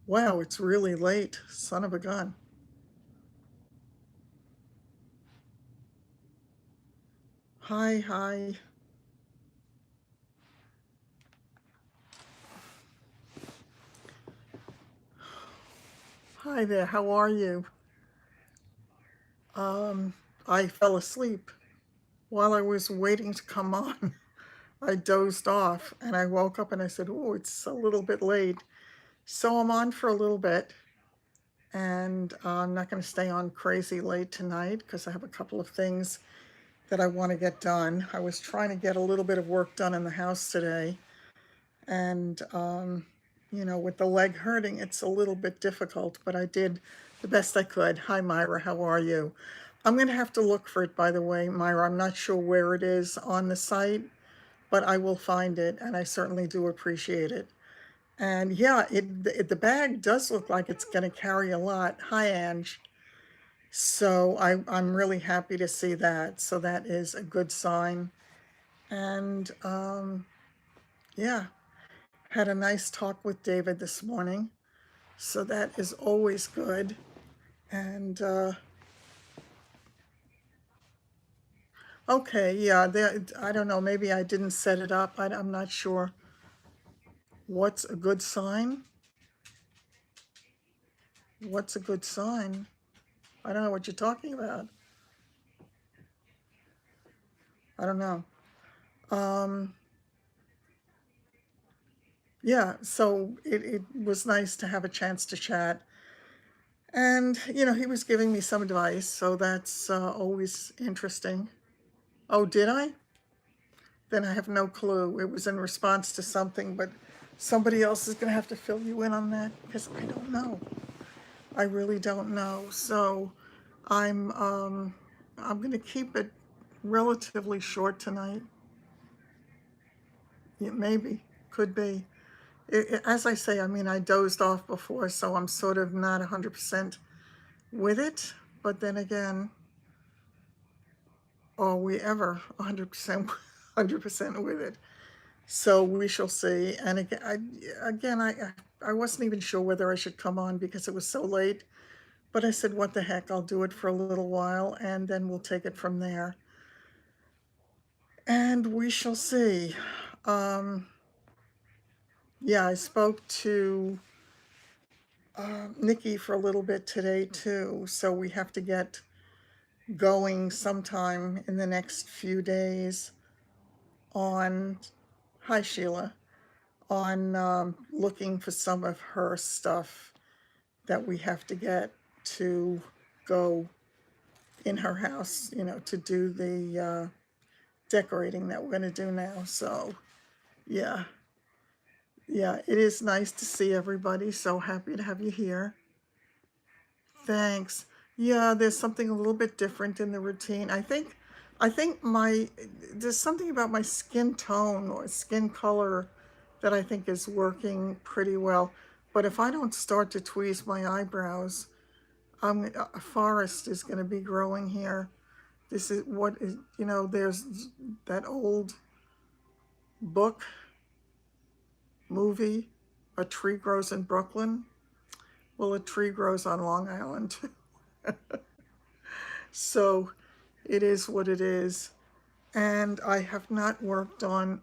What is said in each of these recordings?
Wow, it's really late. Son of a gun. Hi, hi. Hi there, how are you? Um, I fell asleep while I was waiting to come on. I dozed off and I woke up and I said, "Oh, it's a little bit late." So I'm on for a little bit and I'm not going to stay on crazy late tonight because I have a couple of things that I want to get done. I was trying to get a little bit of work done in the house today and with the leg hurting, it's a little bit difficult, but I did the best I could. Hi, Myra, how are you? I'm going to have to look for it, by the way, Myra. I'm not sure where it is on the site, but I will find it, and I certainly do appreciate it. And yeah, the bag does look like it's going to carry a lot. Hi, Ange. So I'm really happy to see that. So that is a good sign. And yeah, had a nice talk with David this morning. So that is always good. And okay, yeah, I don't know, maybe I didn't set it up. I'm not sure. What's a good sign? What's a good sign? I don't know what you're talking about. I don't know. Um, yeah, so it was nice to have a chance to chat. And, he was giving me some advice, so that's always interesting. Oh, did I? Then I have no clue. It was in response to something, but somebody else is going to have to fill you in on that because I don't know. I really don't know. So I'm um, I'm going to keep it relatively short tonight. Yeah, maybe, could be. As I say, I mean, I dozed off before, so I'm sort of not 100% with it. But then again, are we ever 100% 100% with it? So we shall see. And I wasn't even sure whether I should come on because it was so late. But I said, what the heck, I'll do it for a little while and then we'll take it from there. And we shall see. Um, yeah, I spoke to Nikki for a little bit today too. So we have to get going sometime in the next few days on, hi Sheila, on looking for some of her stuff that we have to get to go in her house, to do the decorating that we're going to do now. So, yeah, yeah, it is nice to see everybody. So happy to have you here. Thanks. Yeah, there's something a little bit different in the routine. I think there's something about my skin tone or skin color that I think is working pretty well. But if I don't start to tweeze my eyebrows, a forest is going to be growing here. This is what is, there's that old book, movie, A Tree Grows in Brooklyn. Well, a tree grows on Long Island. So it is what it is. And I have not worked on,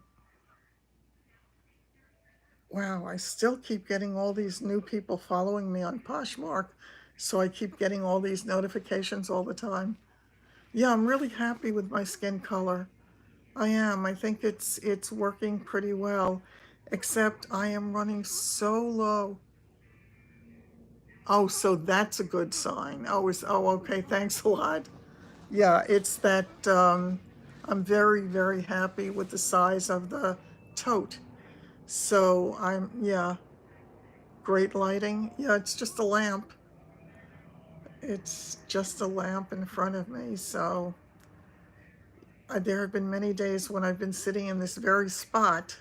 wow, I still keep getting all these new people following me on Poshmark. So I keep getting all these notifications all the time. Yeah, I'm really happy with my skin color. I am. I think it's working pretty well, except I am running so low. Oh, so that's a good sign. Oh, okay. Thanks a lot. Yeah, it's that I'm very, very happy with the size of the tote. So yeah, great lighting. Yeah, it's just a lamp. It's just a lamp in front of me. So there have been many days when I've been sitting in this very spot.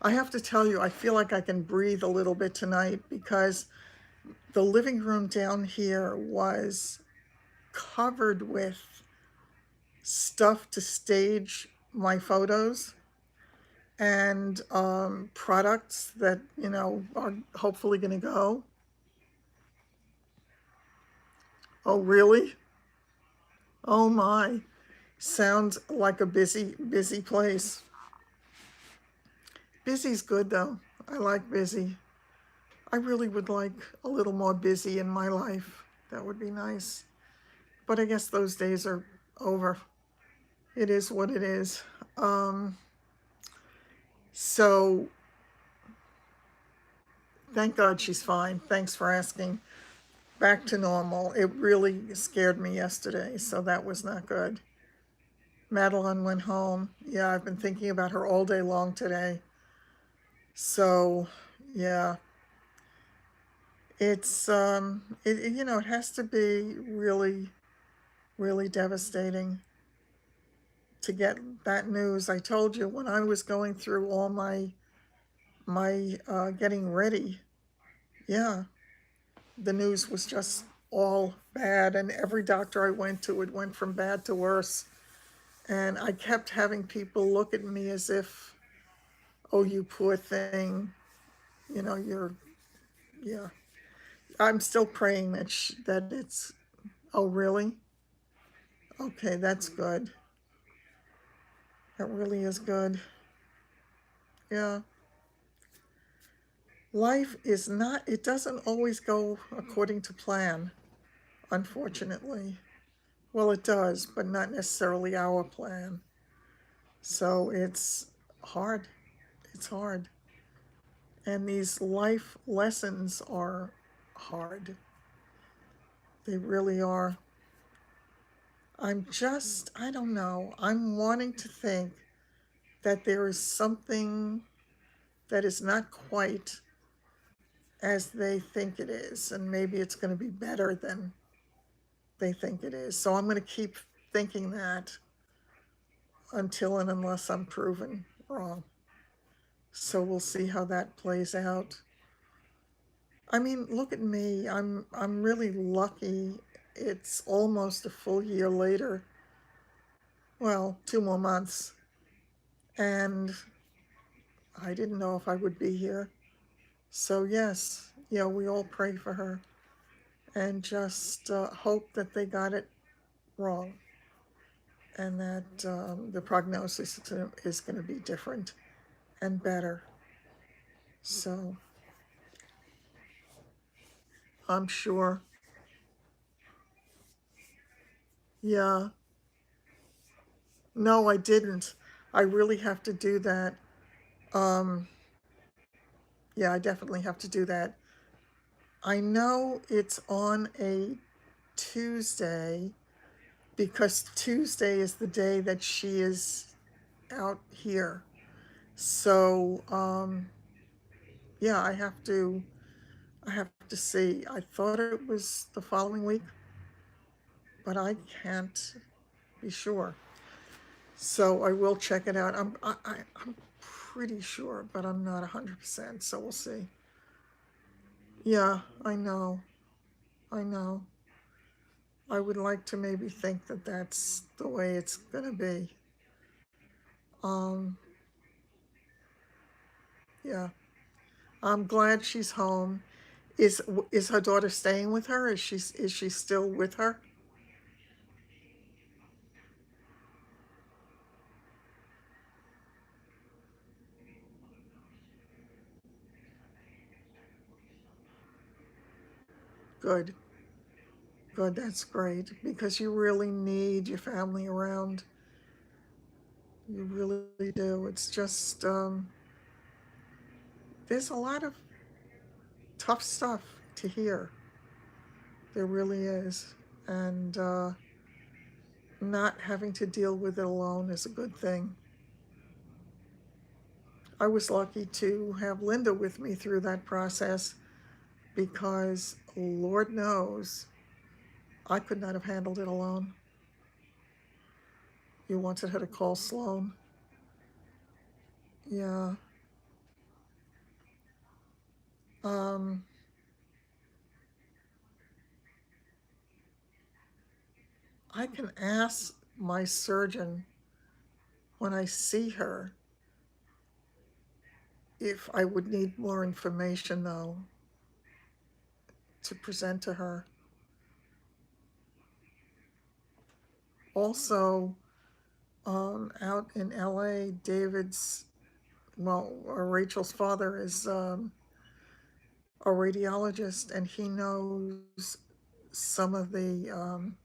I have to tell you, I feel like I can breathe a little bit tonight because the living room down here was covered with stuff to stage my photos and products that, are hopefully going to go. Oh, really? Oh my. Sounds like a busy, busy place. Busy's good though. I like busy. I really would like a little more busy in my life. That would be nice. But I guess those days are over. It is what it is. Um, so thank God she's fine. Thanks for asking. Back to normal. It really scared me yesterday, so that was not good. Madeline went home. Yeah, I've been thinking about her all day long today. So, yeah, it has to be really, really devastating to get that news. I told you when I was going through all my getting ready. Yeah, the news was just all bad, and every doctor I went to, it went from bad to worse. And I kept having people look at me as if, oh, you poor thing, you're, yeah. I'm still praying that it's, oh, really? Okay, that's good. That really is good. Yeah. Life is not, it doesn't always go according to plan, unfortunately. Well, it does, but not necessarily our plan. So it's hard. It's hard. And these life lessons are hard. They really are. I don't know. I'm wanting to think that there is something that is not quite as they think it is, and maybe it's going to be better than they think it is. So I'm going to keep thinking that until and unless I'm proven wrong. So we'll see how that plays out. I mean, look at me. I'm really lucky. It's almost a full year later. Well, 2 more months. And I didn't know if I would be here. So yes, yeah, we all pray for her and just hope that they got it wrong and that the prognosis is going to be different and better. So I'm sure. Yeah. No, I didn't. I really have to do that. Um, yeah, I definitely have to do that. I know it's on a Tuesday because Tuesday is the day that she is out here. So, yeah, I have to see. I thought it was the following week, but I can't be sure. So I will check it out. I'm pretty sure, but I'm not 100%. So we'll see. Yeah, I know. I know. I would like to maybe think that that's the way it's gonna be. Um, yeah. I'm glad she's home. Is her daughter staying with her? Is she still with her? Good. Good, that's great because you really need your family around. You really do. It's just there's a lot of tough stuff to hear. There really is. And not having to deal with it alone is a good thing. I was lucky to have Linda with me through that process because Lord knows I could not have handled it alone. You wanted her to call Sloan. Yeah. Um, I can ask my surgeon when I see her if I would need more information, though, to present to her. Also, out in LA, Rachel's father is a radiologist, and he knows some of the um,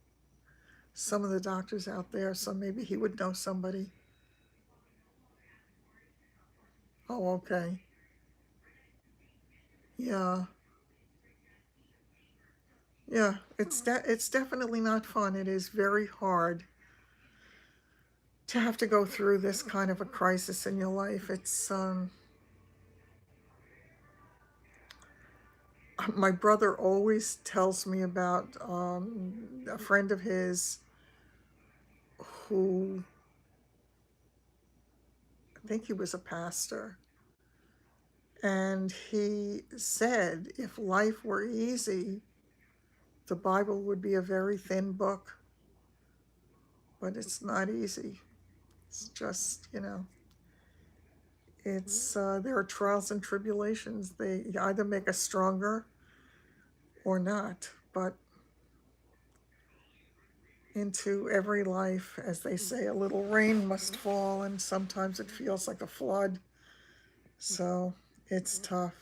some of the doctors out there. So maybe he would know somebody. Oh, okay. Yeah, yeah. It's definitely not fun. It is very hard to have to go through this kind of a crisis in your life. It's my brother always tells me about a friend of his who, I think he was a pastor, and he said if life were easy, the Bible would be a very thin book, but it's not easy. It's just, it's there are trials and tribulations. They either make us stronger or not. But into every life, as they say, a little rain must fall, and sometimes it feels like a flood. So it's tough.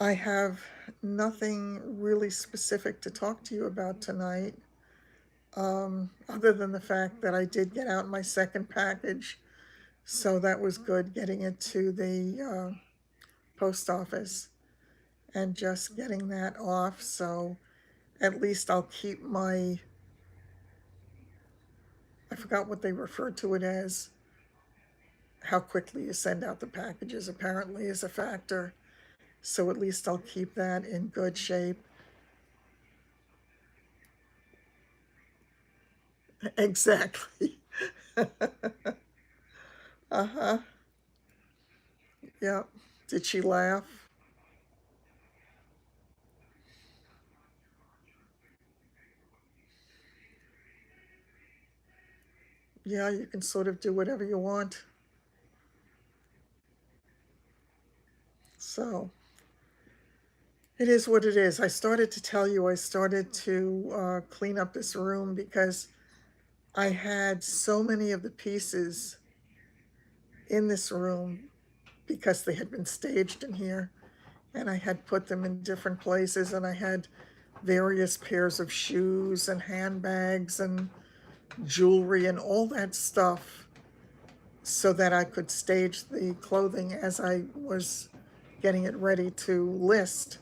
I have nothing really specific to talk to you about tonight, other than the fact that I did get out my second package. So that was good, getting it to the post office and just getting that off. So at least I'll keep I forgot what they referred to it as. How quickly you send out the packages apparently is a factor. So at least I'll keep that in good shape. Exactly. Uh huh. Yep. Did she laugh? Yeah, you can sort of do whatever you want. So it is what it is. I started to tell you, I started to clean up this room because I had so many of the pieces in this room because they had been staged in here, and I had put them in different places, and I had various pairs of shoes and handbags and jewelry and all that stuff so that I could stage the clothing as I was getting it ready to list.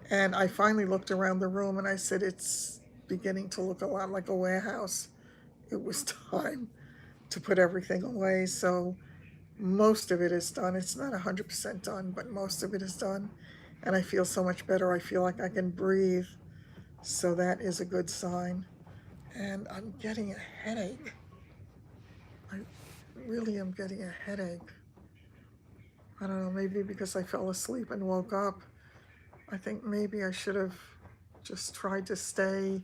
And I finally looked around the room and I said, it's beginning to look a lot like a warehouse. It was time to put everything away. So most of it is done. It's not 100% done, but most of it is done. And I feel so much better. I feel like I can breathe. So that is a good sign. And I'm getting a headache. I really am getting a headache. I don't know, maybe because I fell asleep and woke up. I think maybe I should have just tried to stay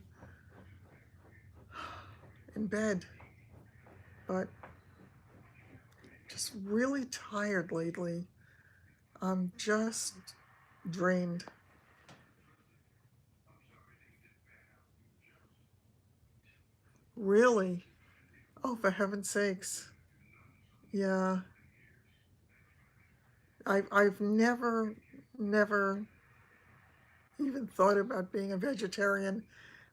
in bed, but just really tired lately. I'm just drained. Really? Oh, for heaven's sakes. Yeah. I've never even thought about being a vegetarian.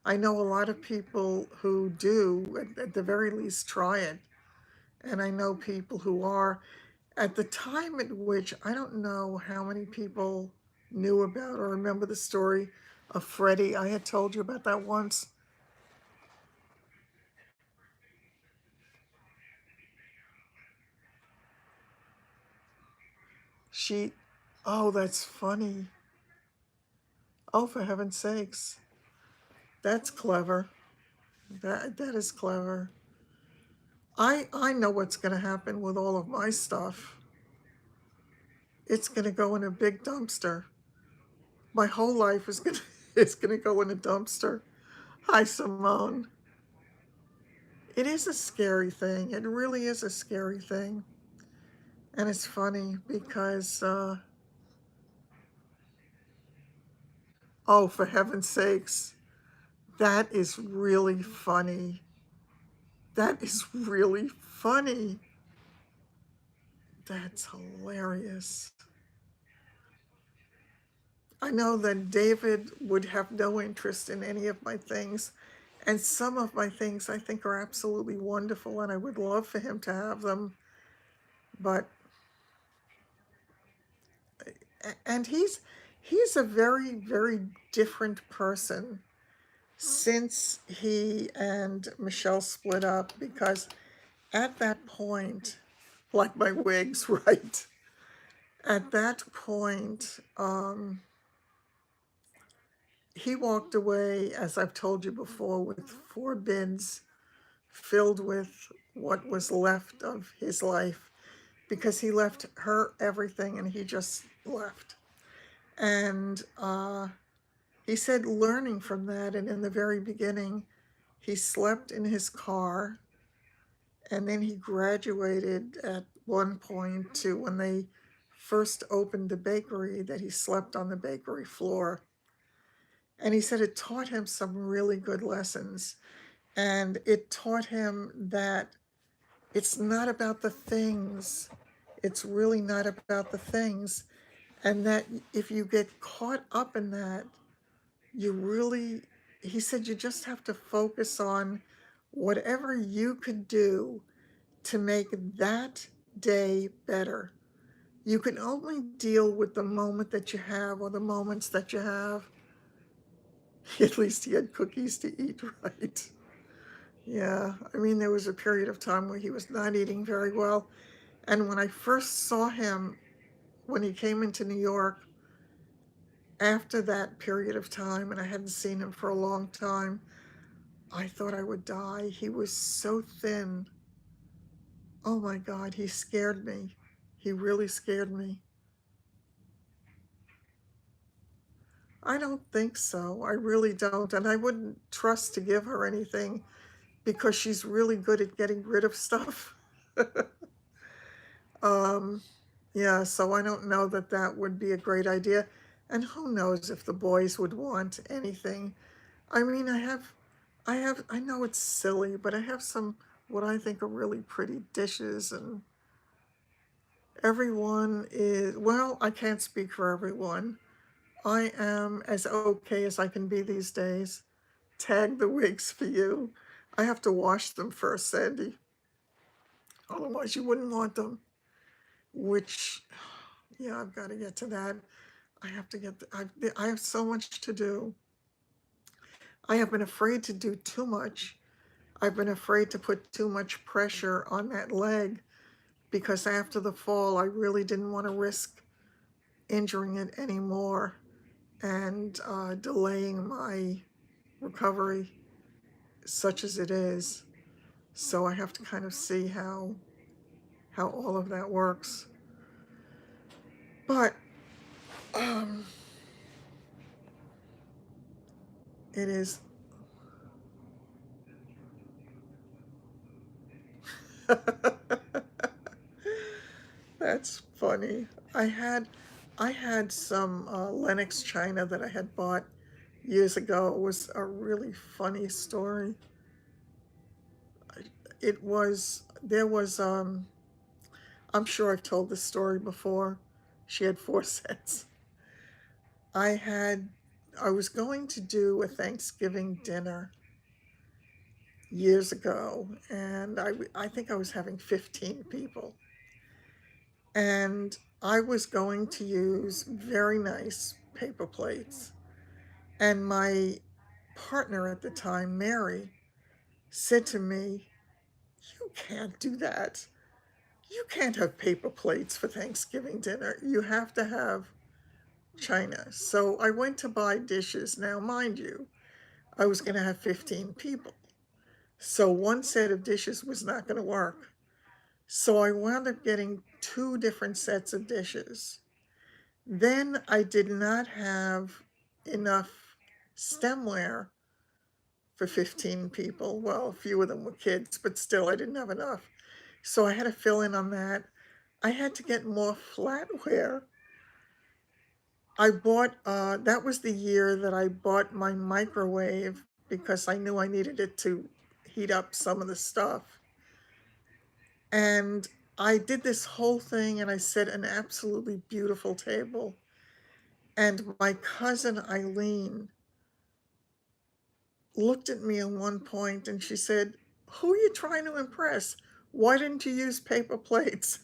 I know a lot of people who do, at the very least, try it. And I know people who are. At the time at which I don't know how many people knew about or remember the story of Freddie. I had told you about that once. She, oh, that's funny. Oh, for heaven's sakes. That's clever. That is clever. I know what's going to happen with all of my stuff. It's going to go in a big dumpster. My whole life is going to is going to go in a dumpster. Hi, Simone. It is a scary thing. It really is a scary thing. And it's funny because, oh, for heaven's sakes, That is really funny. That is really funny. That's hilarious. I know that David would have no interest in any of my things, and some of my things I think are absolutely wonderful, and I would love for him to have them. But and he's a very very different person since he and Michelle split up, because at that point, like my wigs, right? At that point, he walked away, as I've told you before, with 4 bins filled with what was left of his life, because he left her everything and he just left. And he said, learning from that, and in the very beginning, he slept in his car, and then he graduated at one point to when they first opened the bakery, that he slept on the bakery floor. And he said it taught him some really good lessons. And it taught him that it's not about the things. It's really not about the things. And that if you get caught up in that, you really, he said, you just have to focus on whatever you could do to make that day better. You can only deal with the moment that you have, or the moments that you have. At least he had cookies to eat, right? Yeah, I mean, there was a period of time where he was not eating very well. And when I first saw him, when he came into New York, after that period of time, and I hadn't seen him for a long time, I thought I would die. He was so thin. Oh my God, he scared me. He really scared me. I don't think so. I really don't. And I wouldn't trust to give her anything, because she's really good at getting rid of stuff. um, yeah, so I don't know that that would be a great idea. And who knows if the boys would want anything. I mean, I know it's silly, but I have some what I think are really pretty dishes, and everyone is, well, I can't speak for everyone. I am as okay as I can be these days. Tag the wigs for you. I have to wash them first, Sandy. Otherwise, you wouldn't want them. Which, yeah, I've got to get to that. I have to get, I have so much to do. I have been afraid to do too much. I've been afraid to put too much pressure on that leg, because after the fall, I really didn't want to risk injuring it anymore and delaying my recovery, such as it is. So I have to kind of see how all of that works. But um, it is. That's funny. I had some Lenox china that I had bought years ago. It was a really funny story. It was there was I'm sure I've told this story before. She had 4 sets. I had I was going to do a Thanksgiving dinner years ago, and I think I was having 15 people. And I was going to use very nice paper plates. And my partner at the time, Mary, said to me, "You can't do that. You can't have paper plates for Thanksgiving dinner. You have to have china." So I went to buy dishes. Now, mind you, I was going to have 15 people. So one set of dishes was not going to work. So I wound up getting 2 different sets of dishes. Then I did not have enough stemware for 15 people. Well, a few of them were kids, but still, I didn't have enough. So I had to fill in on that. I had to get more flatware. I bought, that was the year that I bought my microwave because I knew I needed it to heat up some of the stuff. And I did this whole thing and I set an absolutely beautiful table. And my cousin Eileen looked at me at one point and she said, "Who are you trying to impress? Why didn't you use paper plates?"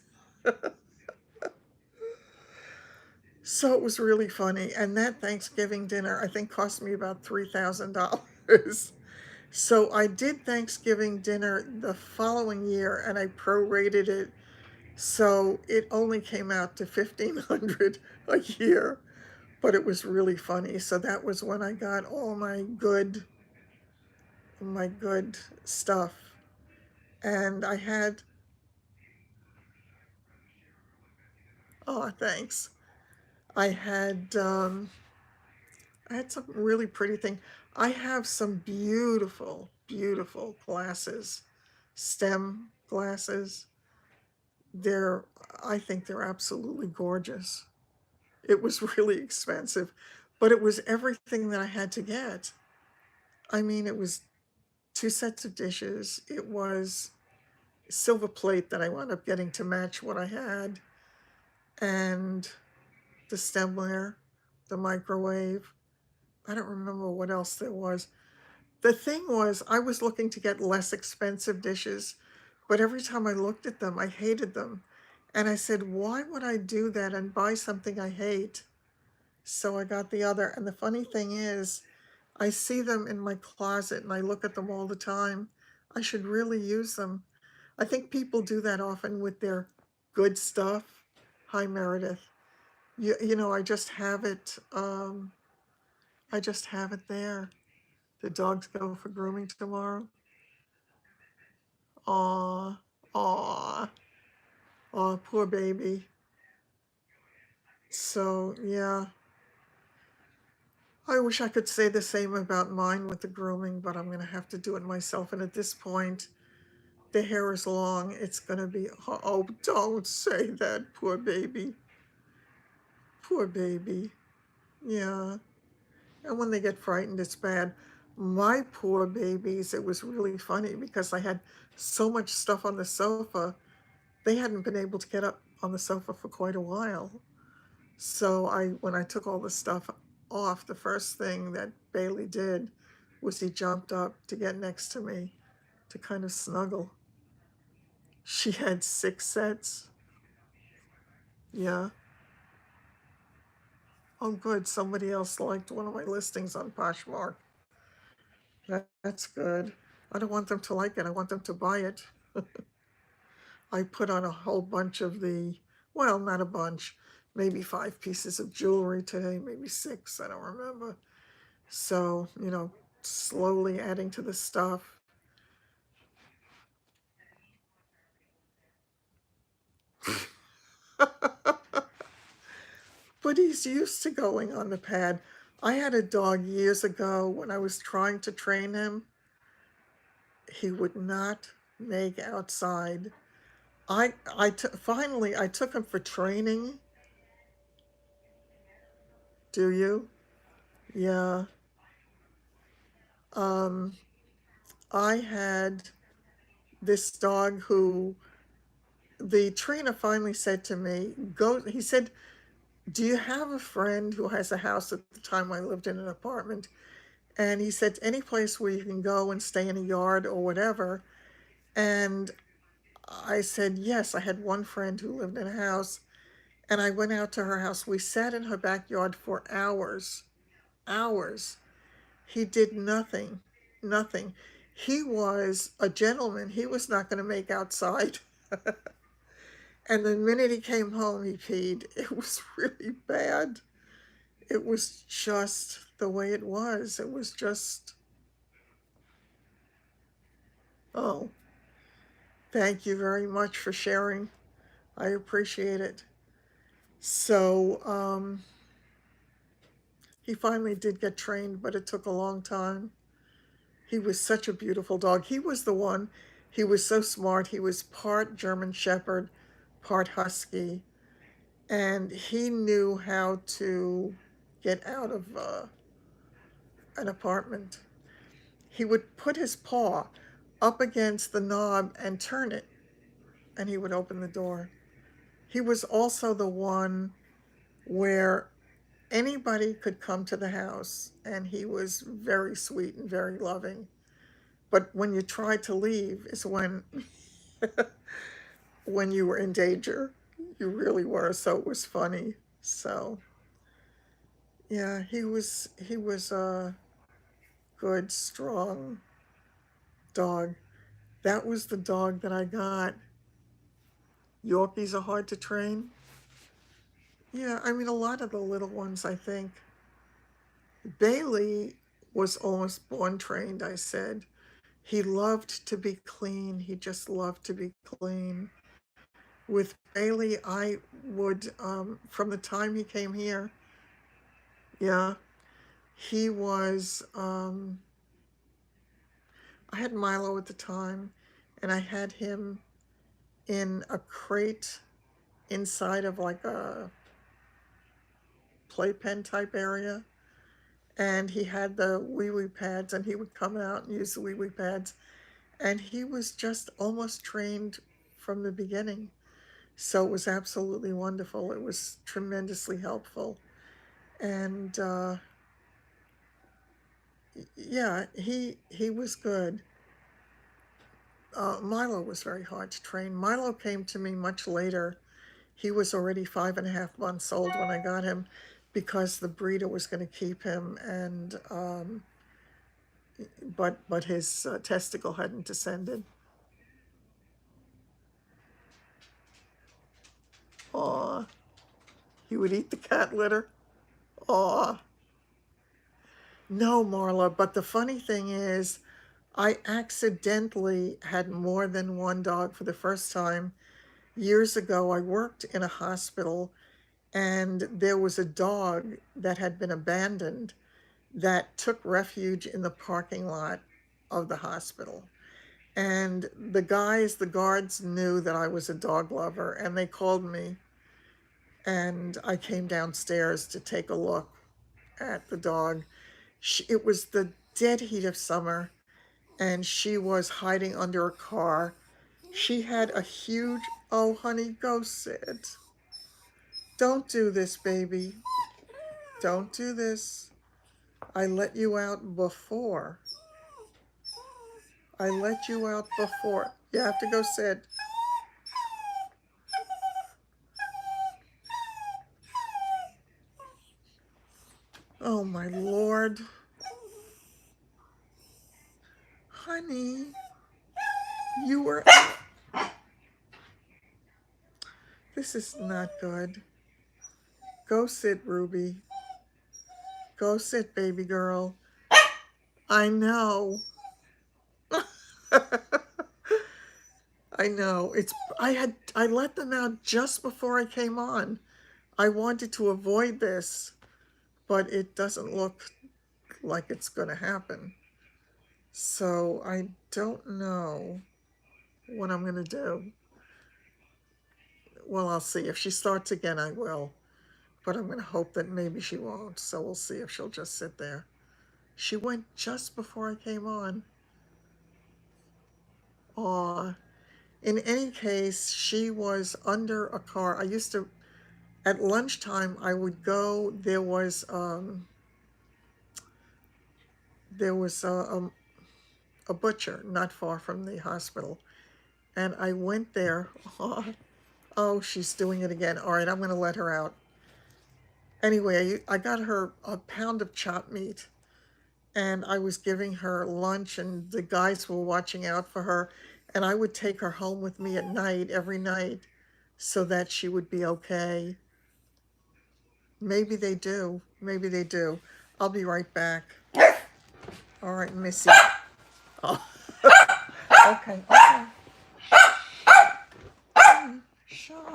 So it was really funny. And that Thanksgiving dinner, I think, cost me about $3,000. So I did Thanksgiving dinner the following year and I prorated it. So it only came out to 1,500 a year, but it was really funny. So that was when I got all my good stuff. And I had, oh, thanks. I had um, I had some really pretty thing. I have some beautiful, beautiful glasses, stem glasses. They're, I think they're absolutely gorgeous. It was really expensive, but it was everything that I had to get. I mean, it was two sets of dishes. It was silver plate that I wound up getting to match what I had, and the stemware, the microwave. I don't remember what else there was. The thing was, I was looking to get less expensive dishes, but every time I looked at them, I hated them. And I said, why would I do that and buy something I hate? So I got the other. And the funny thing is, I see them in my closet and I look at them all the time. I should really use them. I think people do that often with their good stuff. Hi, Meredith. You know, I just have it there. The dogs go for grooming tomorrow. Aw, aw, aw, poor baby. So, yeah, I wish I could say the same about mine with the grooming, but I'm going to have to do it myself. And at this point, the hair is long. It's going to be, oh, don't say that, poor baby. Poor baby. Yeah. And when they get frightened, it's bad. My poor babies, it was really funny because I had so much stuff on the sofa. They hadn't been able to get up on the sofa for quite a while. So when I took all the stuff off, the first thing that Bailey did was he jumped up to get next to me to kind of snuggle. She had 6 sets. Yeah. Oh, good. Somebody else liked one of my listings on Poshmark. That's good. I don't want them to like it. I want them to buy it. I put on a whole bunch of well, not a bunch, maybe 5 pieces of jewelry today, maybe 6. I don't remember. So, slowly adding to the stuff. But he's used to going on the pad. I had a dog years ago when I was trying to train him. He would not make outside. Finally, I took him for training. Do you? Yeah. Um, I had this dog who the trainer finally said to me, he said, do you have a friend who has a house? At the time I lived in an apartment. And he said, any place where you can go and stay in a yard or whatever. And I said, yes. I had one friend who lived in a house, and I went out to her house. We sat in her backyard for hours, hours. He did nothing, nothing. He was a gentleman. He was not going to make outside. And the minute he came home, he peed. It was really bad. It was just the way it was. It was just, oh, thank you very much for sharing. I appreciate it. So he finally did get trained, but it took a long time. He was such a beautiful dog. He was the one, he was so smart. He was part German Shepherd, part Husky, and he knew how to get out of an apartment. he would put his paw up against the knob and turn it, and he would open the door. He was also the one where anybody could come to the house, and he was very sweet and very loving. But when you tried to leave is when you were in danger. You really were, so it was funny. So yeah, he was a good, strong dog. That was the dog that I got. Yorkies are hard to train. Yeah, I mean, a lot of the little ones, I think. Bailey was almost born trained, I said. He loved to be clean. He just loved to be clean. With Bailey, I would, from the time he came here, yeah, he was, I had Milo at the time, and I had him in a crate inside of like a playpen type area. And he had the wee wee pads, and he would come out and use the wee wee pads. And he was just almost trained from the beginning. So it was absolutely wonderful. It was tremendously helpful. And yeah, he was good. Milo was very hard to train. Milo came to me much later. He was already 5.5 months old when I got him, because the breeder was going to keep him, and but his testicle hadn't descended. Aw, he would eat the cat litter. Aw. No, Marla, but the funny thing is, I accidentally had more than one dog for the first time. Years ago, I worked in a hospital, and there was a dog that had been abandoned that took refuge in the parking lot of the hospital. And the guards knew that I was a dog lover, and they called me, and I came downstairs to take a look at the dog. It was the dead heat of summer, and she was hiding under a car. She had a huge, oh, honey, go sit. Don't do this, baby. Don't do this. I let you out before. I let you out before. You have to go sit. Oh, my Lord. Honey, you were... This is not good. Go sit, Ruby. Go sit, baby girl. I know. I know. I let them out just before I came on. I wanted to avoid this, but it doesn't look like it's going to happen. So I don't know what I'm going to do. Well, I'll see. If she starts again, I will. But I'm going to hope that maybe she won't. So we'll see if she'll just sit there. She went just before I came on. Aw. In any case, she was under a car. At lunchtime, I would go, there was a butcher not far from the hospital. And I went there. Oh, she's doing it again. All right, I'm going to let her out. Anyway, I got her a pound of chopped meat, and I was giving her lunch, and the guys were watching out for her. And I would take her home with me at night, every night, so that she would be okay. Maybe they do. Maybe they do. I'll be right back. All right, Missy. Oh. Okay, okay. Sean.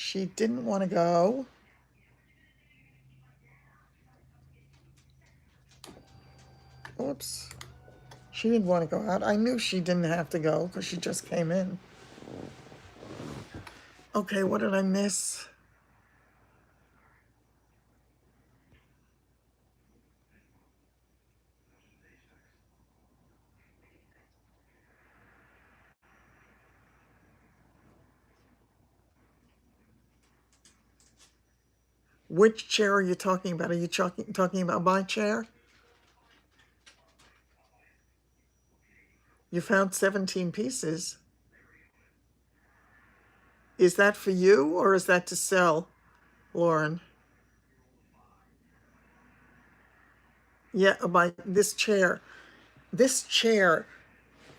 She didn't want to go. Oops. She didn't want to go out. I knew she didn't have to go because she just came in. Okay, what did I miss? Which chair are you talking about? Are you talking about my chair? You found 17 pieces. Is that for you or is that to sell, Lauren? Yeah, this chair. This chair,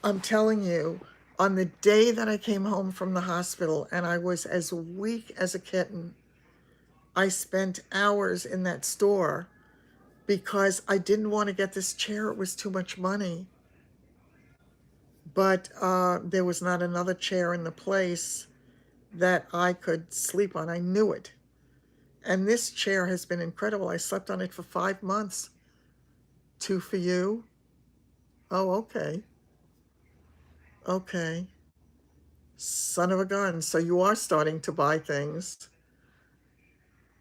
I'm telling you, on the day that I came home from the hospital and I was as weak as a kitten, I spent hours in that store because I didn't want to get this chair. It was too much money. But there was not another chair in the place that I could sleep on. I knew it. And this chair has been incredible. I slept on it for 5 months. 2 for you. Oh, okay. Okay. Son of a gun. So you are starting to buy things.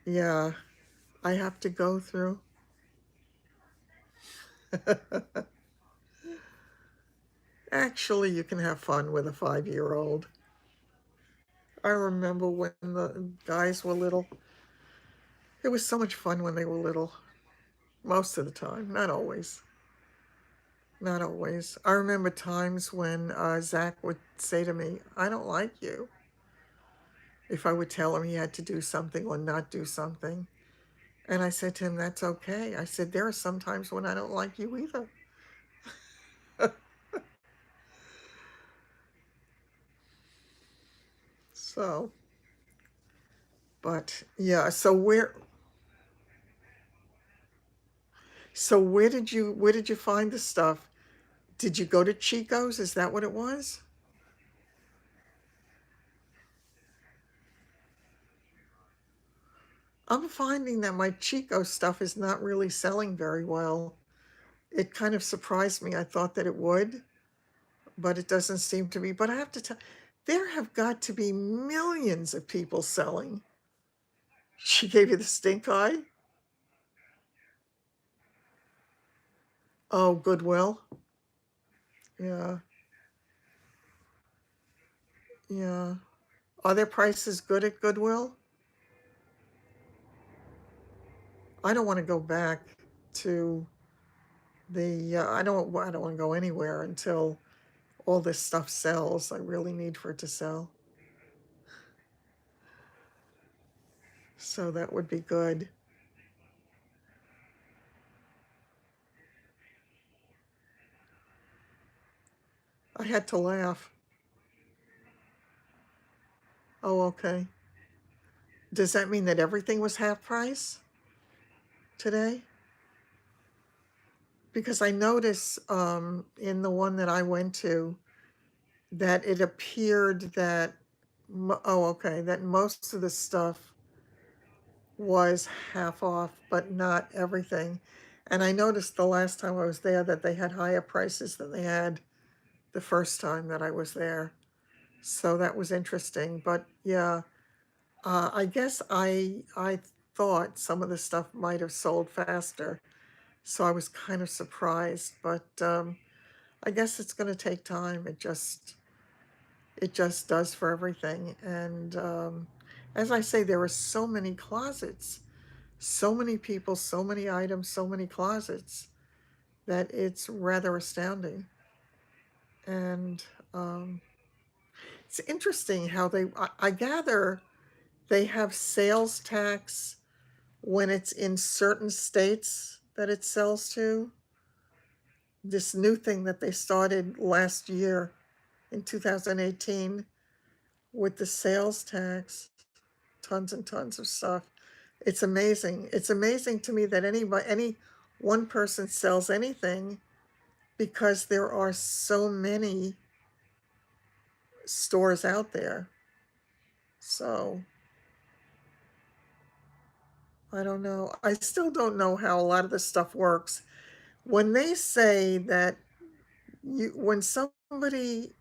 Yeah, I have to go through. Actually, you can have fun with a 5-year-old. I remember when the guys were little. It was so much fun when they were little. Most of the time, not always. Not always. I remember times when Zach would say to me, I don't like you. If I would tell him he had to do something or not do something. And I said to him, that's okay. I said, there are some times when I don't like you either. So, but yeah, so where did you find the stuff? Did you go to Chico's? Is that what it was? I'm finding that my Chico stuff is not really selling very well. It kind of surprised me. I thought that it would, but it doesn't seem to be. But I have to tell, there have got to be millions of people selling. She gave you the stink eye? Oh, Goodwill. Yeah, yeah. Are their prices good at Goodwill? I don't want to go back to I don't want to go anywhere until all this stuff sells. I really need for it to sell. So that would be good. I had to laugh. Oh, okay. Does that mean that everything was half price today? Because I noticed in the one that I went to that it appeared that, oh, okay, that most of the stuff was half off, but not everything. And I noticed the last time I was there that they had higher prices than they had the first time that I was there. So that was interesting. But yeah, I guess I thought some of the stuff might have sold faster. So I was kind of surprised, but I guess it's going to take time. It just does for everything. And as I say, there are so many closets, so many people, so many items, so many closets that it's rather astounding. And it's interesting how I gather they have sales tax when it's in certain states that it sells to. This new thing that they started last year in 2018 with the sales tax, tons and tons of stuff. It's amazing. It's amazing to me that any one person sells anything because there are so many stores out there. So, I don't know. I still don't know how a lot of this stuff works. When they say that when somebody,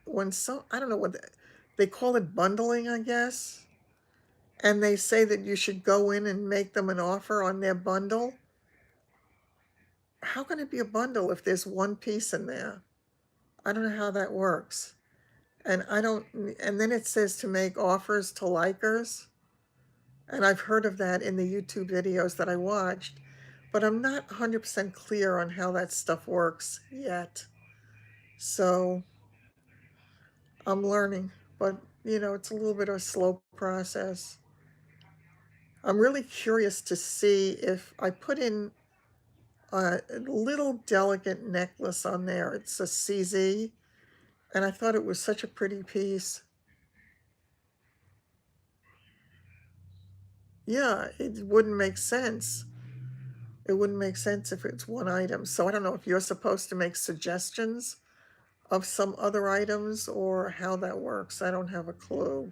I don't know what they call it, bundling, I guess, and they say that you should go in and make them an offer on their bundle. How can it be a bundle if there's one piece in there? I don't know how that works. And I don't, and then it says to make offers to likers. And I've heard of that in the YouTube videos that I watched, but I'm not 100% clear on how that stuff works yet. So I'm learning, but it's a little bit of a slow process. I'm really curious to see if I put in a little delicate necklace on there. It's a CZ, and I thought it was such a pretty piece. Yeah, it wouldn't make sense. It wouldn't make sense if it's one item. So I don't know if you're supposed to make suggestions of some other items or how that works. I don't have a clue.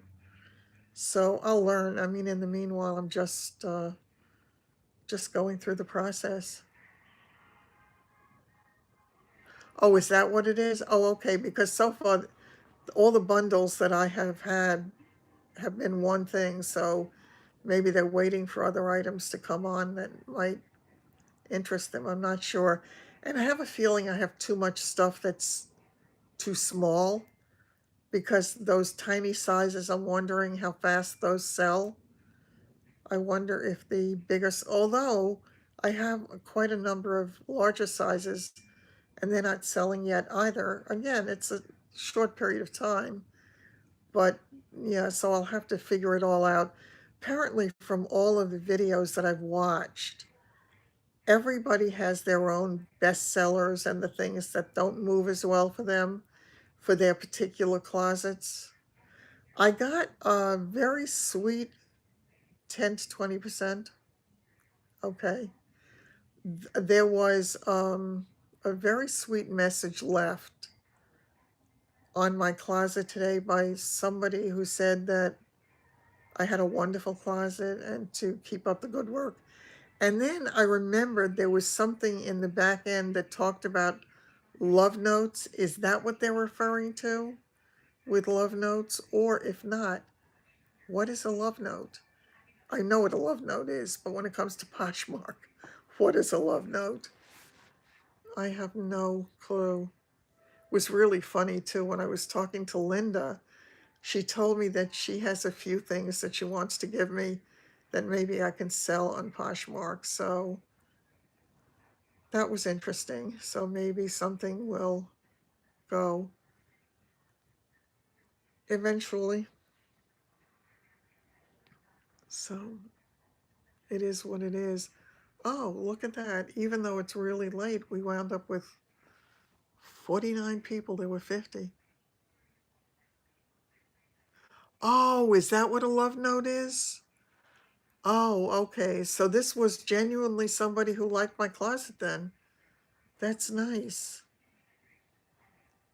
So I'll learn. I mean, in the meanwhile, I'm just going through the process. Oh, is that what it is? Oh, okay. Because so far, all the bundles that I have had have been one thing. So maybe they're waiting for other items to come on that might interest them. I'm not sure. And I have a feeling I have too much stuff that's too small because those tiny sizes, I'm wondering how fast those sell. I wonder if the biggest, although I have quite a number of larger sizes and they're not selling yet either. Again, it's a short period of time, but yeah, so I'll have to figure it all out. Apparently, from all of the videos that I've watched, everybody has their own bestsellers and the things that don't move as well for them for their particular closets. I got a very sweet 10 to 20%. Okay. There was a very sweet message left on my closet today by somebody who said that I had a wonderful closet and to keep up the good work. And then I remembered there was something in the back end that talked about love notes. Is that what they're referring to with love notes? Or if not, what is a love note? I know what a love note is, but when it comes to Poshmark, what is a love note? I have no clue. It was really funny too when I was talking to Linda. She told me that she has a few things that she wants to give me that maybe I can sell on Poshmark. So that was interesting. So maybe something will go eventually. So it is what it is. Oh, look at that. Even though it's really late, we wound up with 49 people. There were 50. Oh, is that what a love note is? Oh, okay. So this was genuinely somebody who liked my closet then. That's nice.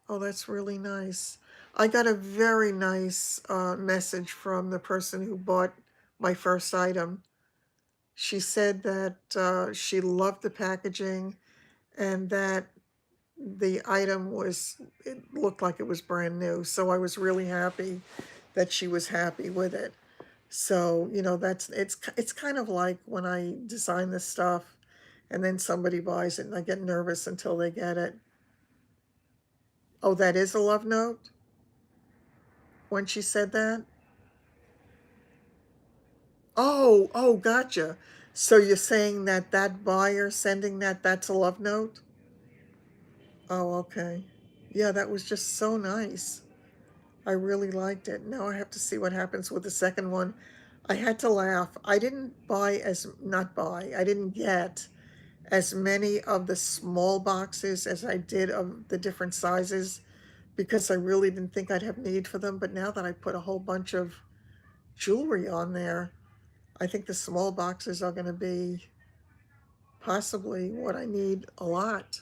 Oh, that's really nice. I got a very nice message from the person who bought my first item. She said that she loved the packaging and that the item it looked like it was brand new. So I was really happy that she was happy with it. So, it's kind of like when I design this stuff and then somebody buys it and I get nervous until they get it. Oh, that is a love note when she said that? Oh, gotcha. So you're saying that that buyer sending that's a love note? Oh, okay. Yeah, that was just so nice. I really liked it. Now I have to see what happens with the second one. I had to laugh. I didn't buy as, not buy, I didn't get as many of the small boxes as I did of the different sizes because I really didn't think I'd have need for them. But now that I put a whole bunch of jewelry on there, I think the small boxes are going to be possibly what I need a lot.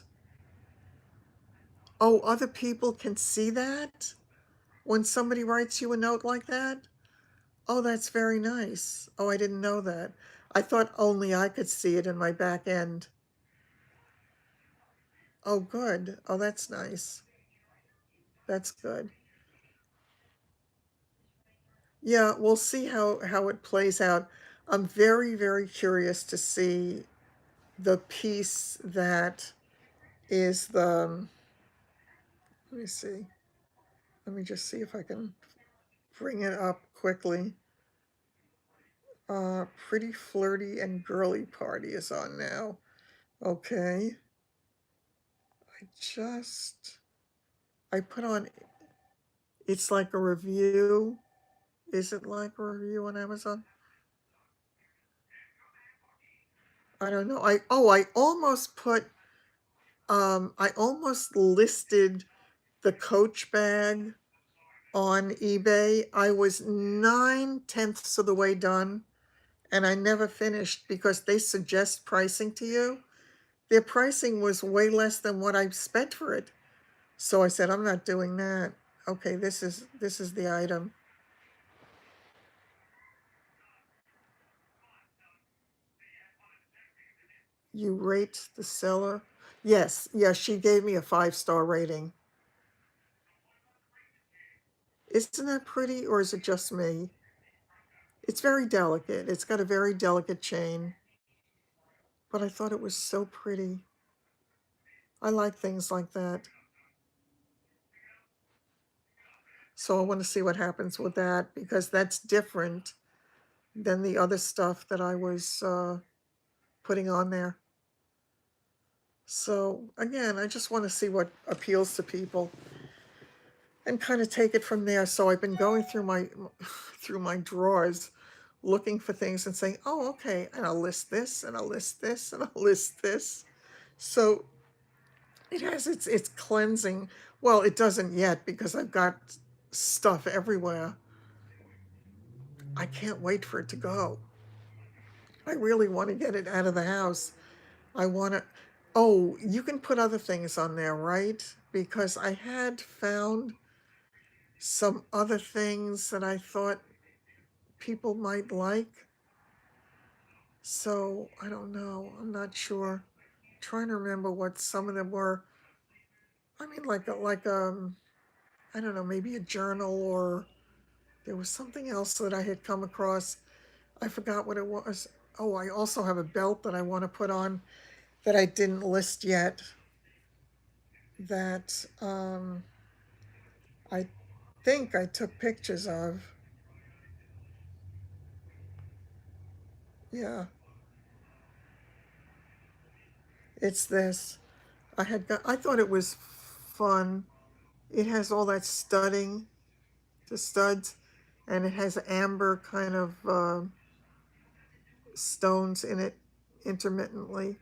Oh, other people can see that when somebody writes you a note like that? Oh, that's very nice. Oh, I didn't know that. I thought only I could see it in my back end. Oh, good. Oh, that's nice. That's good. Yeah, we'll see how it plays out. I'm very, very curious to see the piece that is the, let me see. Let me just see if I can bring it up quickly. Pretty Flirty and Girly Party is on now. Okay. I just, I put on, it's like a review. Is it like a review on Amazon? I don't know. I almost put, I almost listed the Coach bag on eBay. I was 9/10ths of the way done, and I never finished because they suggest pricing to you. Their pricing was way less than what I spent for it. So I said, I'm not doing that. Okay, this is the item. You rate the seller? Yes, yes, she gave me a 5-star rating. Isn't that pretty, or is it just me? It's very delicate. It's got a very delicate chain, but I thought it was so pretty. I like things like that. So I want to see what happens with that because that's different than the other stuff that I was putting on there. So again, I just want to see what appeals to people and kind of take it from there. So I've been going through my through my drawers looking for things and saying, "Oh, okay, and I'll list this and I'll list this and I'll list this." So it has its cleansing. Well, it doesn't yet because I've got stuff everywhere. I can't wait for it to go. I really want to get it out of the house. I want to. Oh, you can put other things on there, right? Because I had found some other things that I thought people might like. So I don't know. I'm not sure. Trying to remember what some of them were. I mean, I don't know, maybe a journal, or there was something else that I had come across. I forgot what it was. Oh, I also have a belt that I want to put on that I didn't list yet. That I think I took pictures of. Yeah, it's this. I thought it was fun. It has all that studding, the studs, and it has amber kind of stones in it intermittently.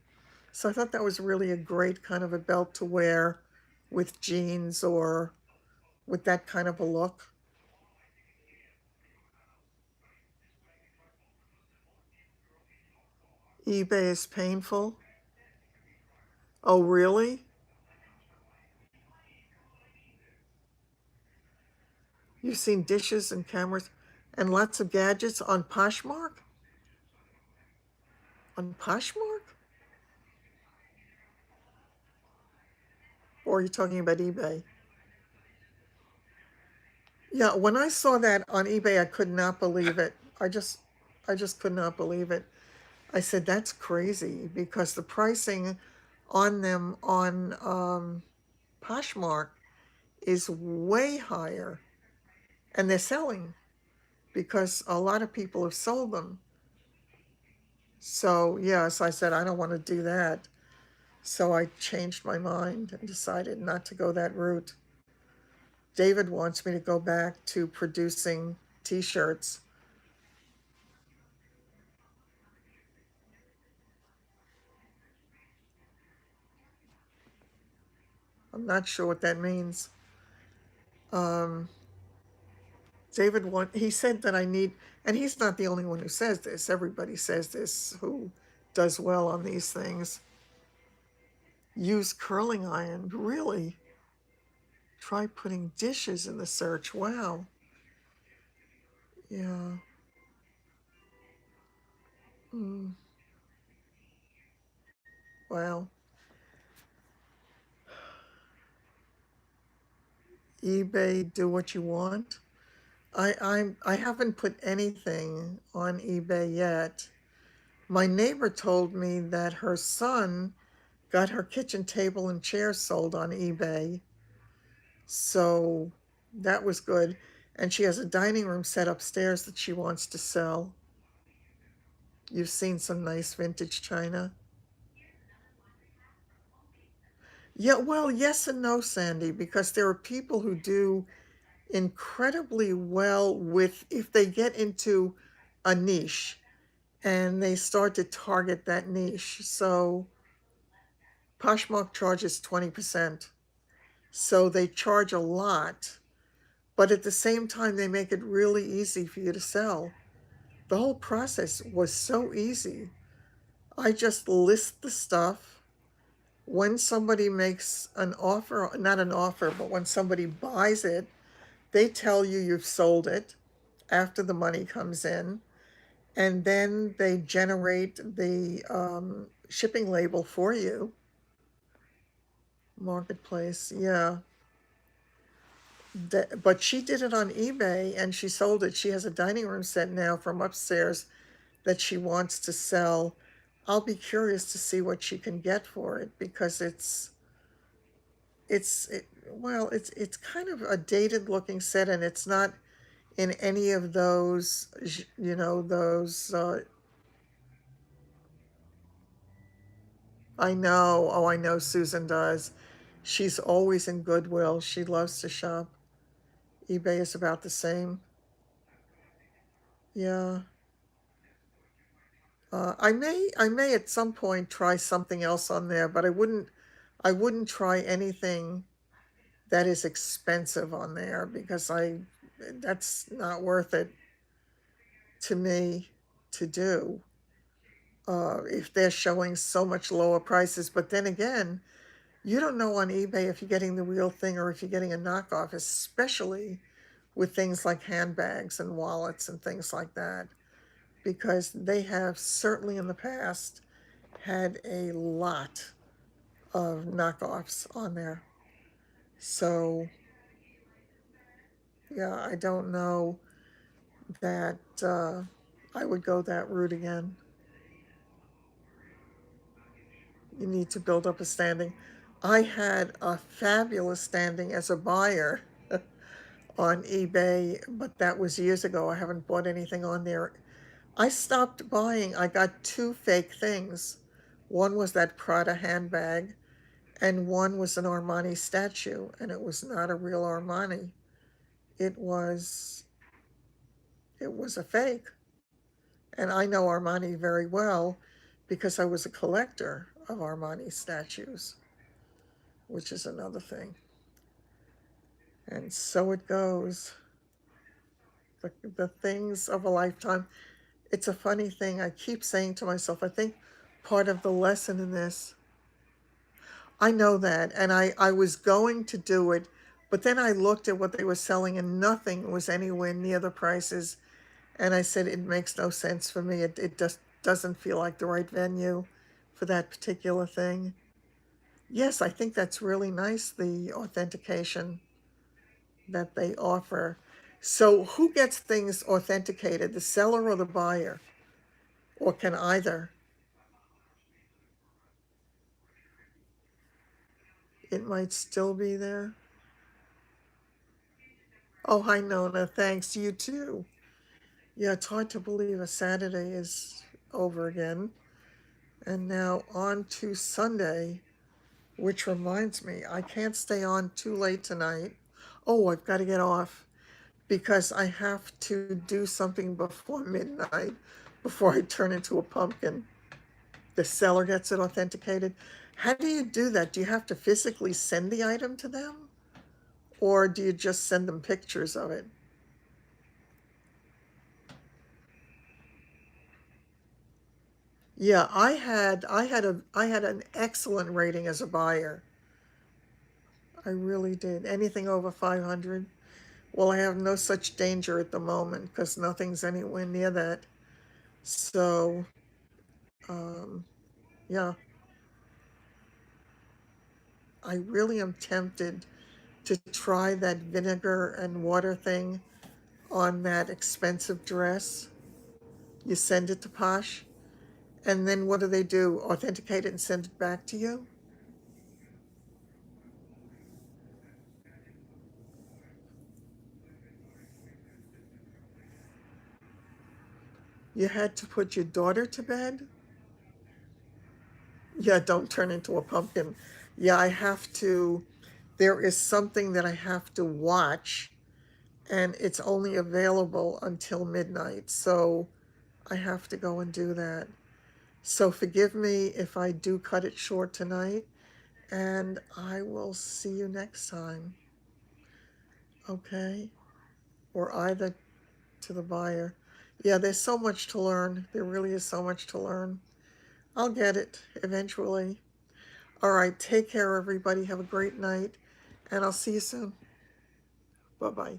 So I thought that was really a great kind of a belt to wear with jeans or with that kind of a look. eBay is painful. Oh, really? You've seen dishes and cameras and lots of gadgets on Poshmark? On Poshmark? Or are you talking about eBay? Yeah, when I saw that on eBay, I could not believe it. I just could not believe it. I said, that's crazy because the pricing on them on Poshmark is way higher, and they're selling because a lot of people have sold them. So, yes, I said, I don't want to do that. So I changed my mind and decided not to go that route. David wants me to go back to producing t shirts. I'm not sure what that means. Um, he said that I need, and he's not the only one who says this. Everybody says this who does well on these things. Use curling iron. Really? Try putting dishes in the search. Wow. Yeah. Mm, wow. eBay, do what you want. I haven't put anything on eBay yet. My neighbor told me that her son got her kitchen table and chair sold on eBay, so that was good. And she has a dining room set upstairs that she wants to sell. You've seen some nice vintage china. Yeah, well, yes and no, Sandy, because there are people who do incredibly well with, if they get into a niche and they start to target that niche. So Poshmark charges 20%. So they charge a lot, but at the same time, they make it really easy for you to sell. The whole process was so easy. I just list the stuff. When somebody makes an offer, not an offer, but when somebody buys it, they tell you you've sold it after the money comes in, and then they generate the shipping label for you. Marketplace, yeah. But she did it on eBay and she sold it. She has a dining room set now from upstairs that she wants to sell. I'll be curious to see what she can get for it because well, it's kind of a dated looking set and it's not in any of those, those. I know. Oh, I know Susan does. She's always in Goodwill. She loves to shop. eBay is about the same. Yeah. I may at some point try something else on there, but I wouldn't try anything that is expensive on there because that's not worth it to me to do. If they're showing so much lower prices, but then again, you don't know on eBay if you're getting the real thing or if you're getting a knockoff, especially with things like handbags and wallets and things like that, because they have certainly in the past had a lot of knockoffs on there. So, yeah, I don't know that I would go that route again. You need to build up a standing. I had a fabulous standing as a buyer on eBay, but that was years ago. I haven't bought anything on there. I stopped buying. I got two fake things. One was that Prada handbag, and one was an Armani statue, and it was not a real Armani. It was it was a fake. And I know Armani very well because I was a collector of Armani statues, which is another thing. And so it goes. The things of a lifetime. It's a funny thing. I keep saying to myself, I think part of the lesson in this, I know that, and I was going to do it, but then I looked at what they were selling and nothing was anywhere near the prices. And I said, it makes no sense for me. It just doesn't feel like the right venue for that particular thing. Yes, I think that's really nice, the authentication that they offer. So, who gets things authenticated, the seller or the buyer? Or can either? It might still be there. Oh, hi, Nona. Thanks. You too. Yeah, it's hard to believe a Saturday is over again. And now on to Sunday, which reminds me, I can't stay on too late tonight. Oh, I've got to get off because I have to do something before midnight before I turn into a pumpkin. The seller gets it authenticated. How do you do that? Do you have to physically send the item to them? Or do you just send them pictures of it? Yeah, I had an excellent rating as a buyer. I really did. Anything over 500. Well, I have no such danger at the moment because nothing's anywhere near that. So, Yeah, I really am tempted to try that vinegar and water thing on that expensive dress. You send it to Posh, and then what do they do? Authenticate it and send it back to you? You had to put your daughter to bed? Yeah, don't turn into a pumpkin. Yeah, I have to. There is something that I have to watch, and it's only available until midnight. So I have to go and do that. So forgive me if I do cut it short tonight, and I will see you next time. Okay? Or either to the buyer. Yeah, there's so much to learn. There really is so much to learn. I'll get it eventually. All right, take care, everybody. Have a great night, and I'll see you soon. Bye bye.